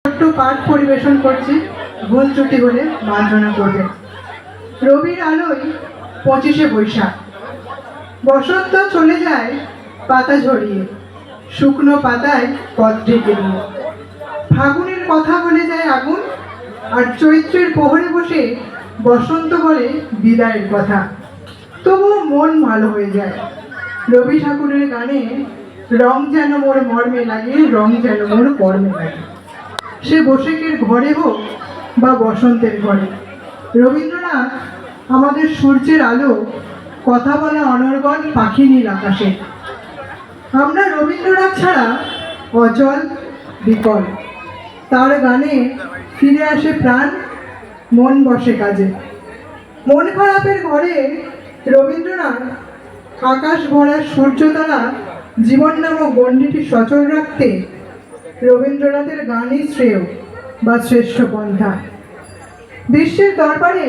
ছোট্ট পাঠ পরিবেশন করছি, ভুল ত্রুটি হলে মার্জনা করবে। রবির আলোয় 25শে বৈশাখ। বসন্ত চলে যায় পাতা ঝরিয়ে, শুকনো পাতায় পথ ঢেকে দিয়ে। ফাগুনের কথা বলে যায় আগুন, আর চৈত্রের প্রহরে বসে বসন্ত বলে বিদায়ের কথা। তবুও মন ভালো হয়ে যায় রবি ঠাকুরের গানে। রং যেন মোর মর্মে লাগে, রং যেন মোর কর্মে লাগে। সে বসেকের ঘরে হোক বা বসন্তের ঘরে, রবীন্দ্রনাথ আমাদের সূর্যের আলো, কথা বলা অনর্গল পাখি নীল আকাশে। আমরা রবীন্দ্রনাথ ছাড়া অচল বিকল। তার গানে ফিরে আসে প্রাণ, মন বসে কাজে। মন খারাপের ঘরে রবীন্দ্রনাথ আকাশ ভরা সূর্যতারা জীবন নামক গণ্ডিটি সচল রাখতে রবীন্দ্রনাথের গানই শ্রেয় বা শ্রেষ্ঠ পন্থা। বিশ্বের দরবারে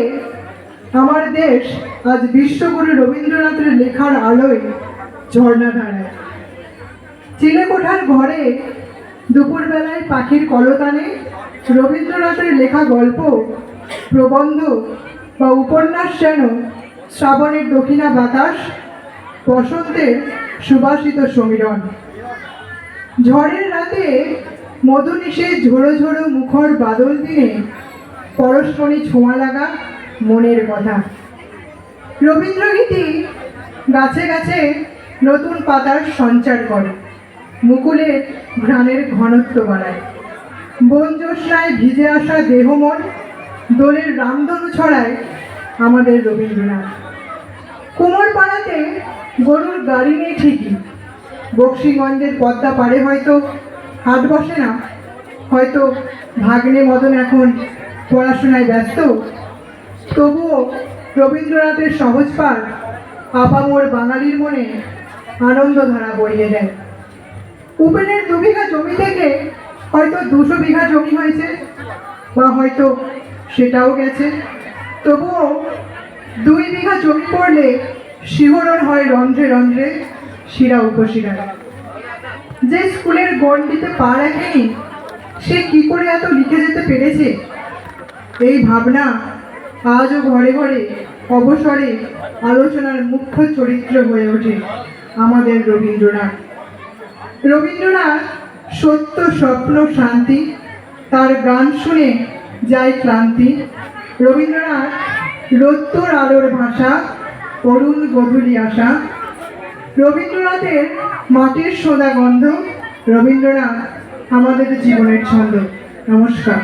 আমার দেশ আজ বিশ্বগুরু রবীন্দ্রনাথের লেখার আলোয় ঝর্ণাধারায়। চিলেকোঠার ঘরে দুপুরবেলায় পাখির কলতানে রবীন্দ্রনাথের লেখা গল্প, প্রবন্ধ বা উপন্যাস যেন শ্রাবণের দক্ষিণা বাতাস, বসন্তের সুবাসিত সমীরণ। ঝড়ের রাতে মধুনিশে ঝোড়ো ঝোড়ো মুখর বাদল দিনে পরশমণি ছোঁয়া লাগা মনের কথা। রবীন্দ্রগীতি গাছে গাছে নতুন পাতার সঞ্চার করে, মুকুলের ঘ্রাণের ঘনত্ব বাড়ায়। বন জ্যোৎস্নায় ভিজে আসা দেহ মন দোলের রামধনু ছড়ায় আমাদের রবীন্দ্রনাথ। কুমোরপাড়াতে গরুর গাড়ি নেই ঠিকই, বক্সিগঞ্জের পদ্মা পাড়ে হয়তো হাট বসে না, হয়তো ভাগ্নে মদন এখন পড়াশোনায় ব্যস্ত, তবুও রবীন্দ্রনাথের সহজ পাঠ আপামর বাঙালির মনে আনন্দধারা বইয়ে দেয়। উপেনের 2 বিঘা জমি থেকে হয়তো 200 বিঘা জমি হয়েছে, বা হয়তো সেটাও গেছে, তবুও 2 বিঘা জমি পড়লে শিহরণ হয় রন্ধ্রে রন্ধ্রে, শিরা উপশিরায়। যে স্কুলের গণ্ডিতে পা রাখেনি সে কি করে এত লিখে যেতে পেরেছে, এই ভাবনা আজও ঘরে ঘরে অবসরে আলোচনার মুখ্য চরিত্র হয়ে ওঠে আমাদের রবীন্দ্রনাথ। রবীন্দ্রনাথ সত্য, স্বপ্ন, শান্তি, তার গান শুনে যায় ক্লান্তি। রবীন্দ্রনাথ রোদ্দুর আলোর ভাষা, অরুণ গধূলি আশা। রবীন্দ্রনাথের মাটির সোঁদা গন্ধ, রবীন্দ্রনাথ আমাদের জীবনের ছন্দ। নমস্কার।